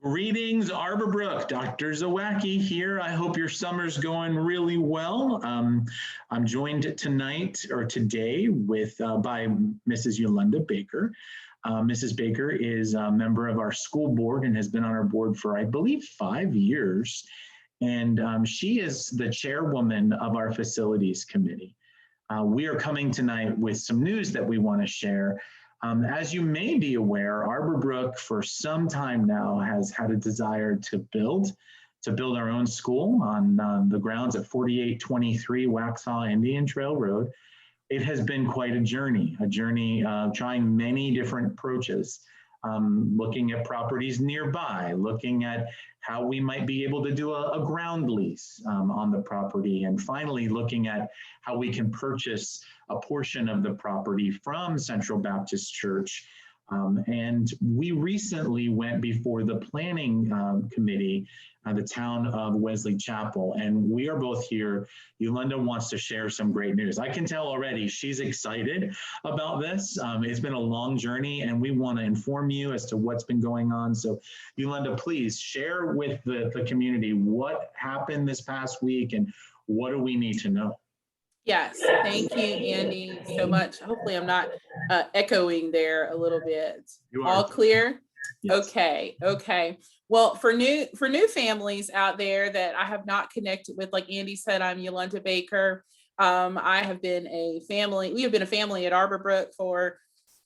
Greetings, Arborbrook. Dr. Zawacki here. I hope your summer's going really well. I'm joined tonight or today with by Mrs. Yolanda Baker. Mrs. Baker is a member of our school board and has been on our board for, I believe, 5 years. And she is the chairwoman of our facilities committee. We are coming tonight with some news that we want to share. As you may be aware, Arborbrook for some time now has had a desire to build our own school on the grounds at 4823 Waxhaw Indian Trail Road. It has been quite a journey trying many different approaches, looking at properties nearby, looking at how we might be able to do a ground lease on the property, and finally looking at how we can purchase a portion of the property from Central Baptist Church. And we recently went before the planning committee, the town of Wesley Chapel, and we are both here. Yolanda wants to share some great news. I can tell already she's excited about this. It's been a long journey, and we want to inform you as to what's been going on. So Yolanda, please share with the community what happened this past week and what do we need to know? Yes, thank you, Andy, so much. Hopefully I'm not echoing there a little bit. You All are. clear? Yes. Okay. Well, for new families out there that I have not connected with, like Andy said, I'm Yolanda Baker. We have been a family at Arborbrook for,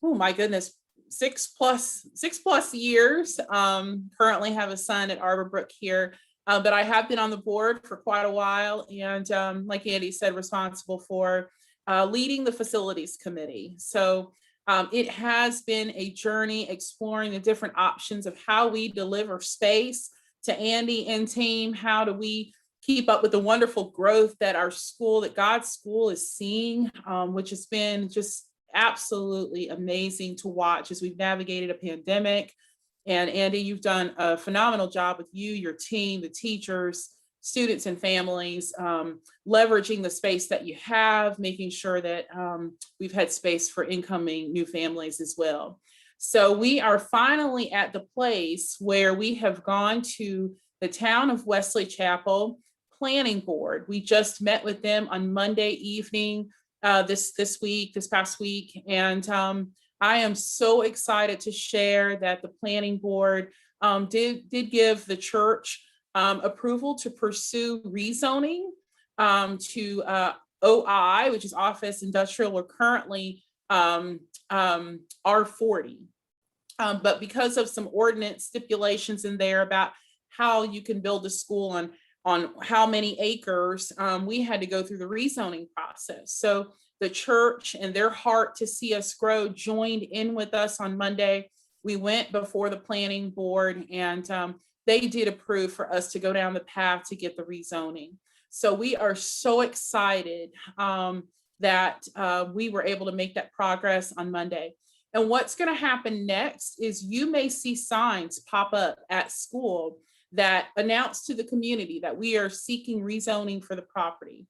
oh my goodness, six plus years. Currently have a son at Arborbrook here. But I have been on the board for quite a while, and like Andy said, responsible for leading the facilities committee. So it has been a journey exploring the different options of how we deliver space to Andy and team. How do we keep up with the wonderful growth that God's school is seeing, which has been just absolutely amazing to watch as we've navigated a pandemic. And Andy, you've done a phenomenal job with your team, the teachers, students, and families, leveraging the space that you have, making sure that we've had space for incoming new families as well. So we are finally at the place where we have gone to the town of Wesley Chapel planning board. We just met with them on Monday evening this past week, and I am so excited to share that the planning board did give the church approval to pursue rezoning to OI, which is office industrial. We're currently R40. But because of some ordinance stipulations in there about how you can build a school on how many acres, we had to go through the rezoning process. So the church and their heart to see us grow joined in with us on Monday. We went before the planning board, and they did approve for us to go down the path to get the rezoning. So we are so excited that we were able to make that progress on Monday. And what's going to happen next is you may see signs pop up at school that announce to the community that we are seeking rezoning for the property.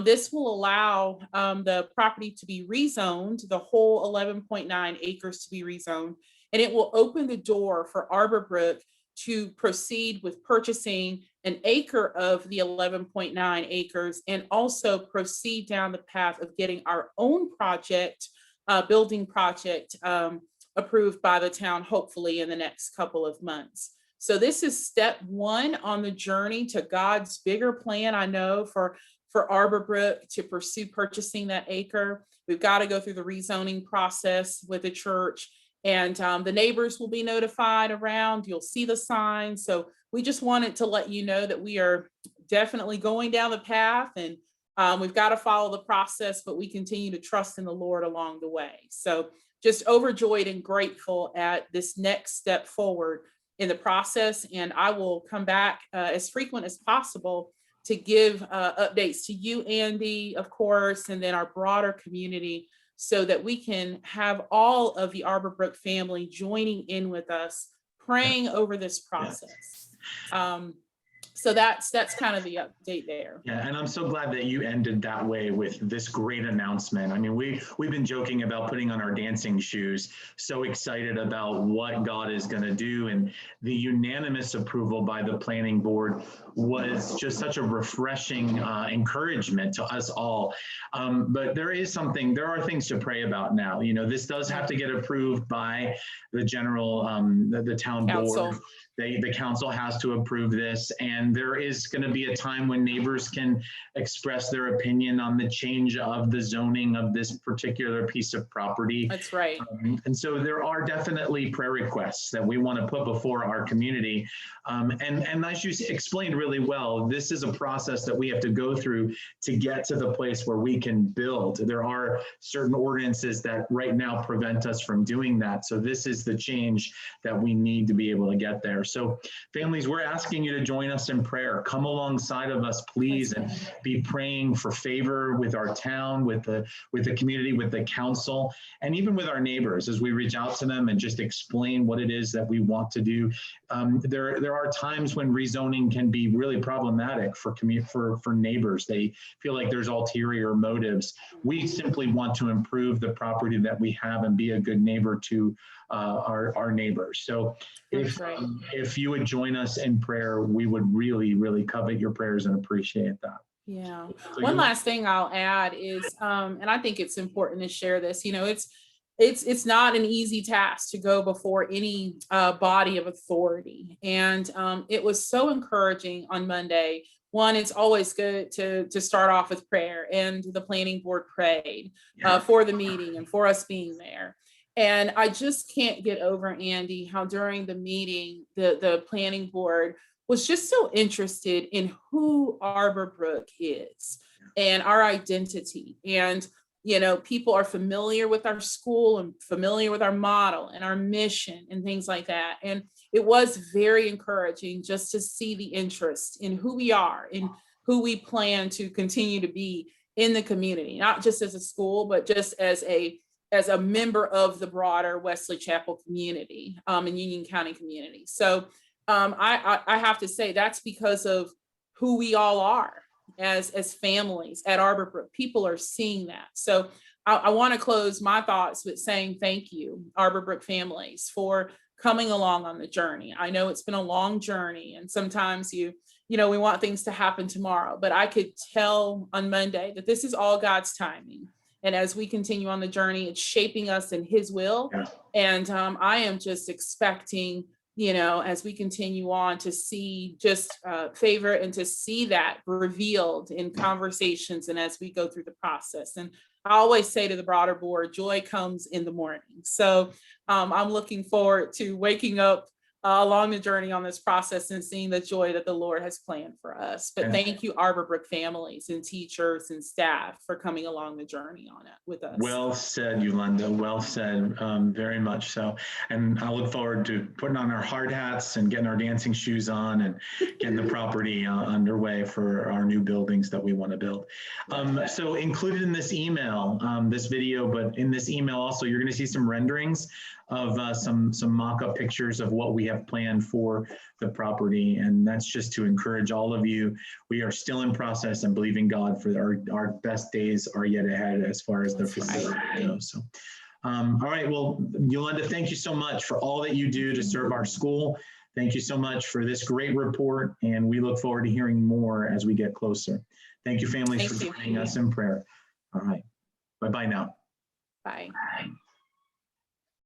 This will allow the property to be rezoned, the whole 11.9 acres to be rezoned, and it will open the door for Arborbrook to proceed with purchasing an acre of the 11.9 acres and also proceed down the path of getting our own building project approved by the town, hopefully in the next couple of months. So this is step one on the journey to God's bigger plan, I know, for Arborbrook to pursue purchasing that acre. We've got to go through the rezoning process with the church, and the neighbors will be notified around. You'll see the signs. So we just wanted to let you know that we are definitely going down the path, and we've got to follow the process, but we continue to trust in the Lord along the way. So just overjoyed and grateful at this next step forward in the process. And I will come back as frequent as possible to give updates to you, Andy, of course, and then our broader community, so that we can have all of the Arborbrook family joining in with us, praying over this process. So that's kind of the update there. Yeah, and I'm so glad that you ended that way with this great announcement. I mean, we've been joking about putting on our dancing shoes, so excited about what God is going to do, and the unanimous approval by the planning board was just such a refreshing encouragement to us all. But there are things to pray about now. You know, this does have to get approved by the general, the town Council. board. The council has to approve this, and there is going to be a time when neighbors can express their opinion on the change of the zoning of this particular piece of property. That's right. And so there are definitely prayer requests that we want to put before our community. And as you explained really well, this is a process that we have to go through to get to the place where we can build. There are certain ordinances that right now prevent us from doing that. So this is the change that we need to be able to get there. So families, we're asking you to join us in prayer. Come alongside of us, please, and be praying for favor with our town, with the community, with the council, and even with our neighbors as we reach out to them and just explain what it is that we want to do. There are times when rezoning can be really problematic for neighbors. They feel like there's ulterior motives. We simply want to improve the property that we have and be a good neighbor to our neighbors. So if you would join us in prayer, we would really, really covet your prayers and appreciate that. Yeah. So One last thing I'll add is, and I think it's important to share this, you know, it's not an easy task to go before any body of authority. And it was so encouraging on Monday. One, it's always good to start off with prayer, and the planning board prayed for the meeting and for us being there. And I just can't get over, Andy, how during the meeting, the planning board was just so interested in who Arborbrook is and our identity. And, you know, people are familiar with our school and familiar with our model and our mission and things like that. And it was very encouraging just to see the interest in who we are and who we plan to continue to be in the community, not just as a school, but just as a member of the broader Wesley Chapel community and Union County community. So I have to say that's because of who we all are as families at Arborbrook. People are seeing that. So I want to close my thoughts with saying thank you, Arborbrook families, for coming along on the journey. I know it's been a long journey, and sometimes we want things to happen tomorrow, but I could tell on Monday that this is all God's timing. And as we continue on the journey, it's shaping us in His will. Yeah. And I am just expecting, as we continue on, to see just favor and to see that revealed in conversations and as we go through the process. And I always say to the broader board, joy comes in the morning. So I'm looking forward to waking up along the journey on this process and seeing the joy that the Lord has planned for us. But thank you, Arborbrook families and teachers and staff, for coming along the journey on it with us. Well said, Yolanda. Well said. Very much so. And I look forward to putting on our hard hats and getting our dancing shoes on and getting the property underway for our new buildings that we want to build. So included in this email, this video, but in this email also, you're going to see some renderings of some mock-up pictures of what we have planned for the property. And that's just to encourage all of you. We are still in process and believing God for our best days are yet ahead as far as the facility goes. So, all right, well, Yolanda, thank you so much for all that you do to serve our school. Thank you so much for this great report, and we look forward to hearing more as we get closer. Thank you, families, for joining us in prayer. All right, bye-bye now. Bye.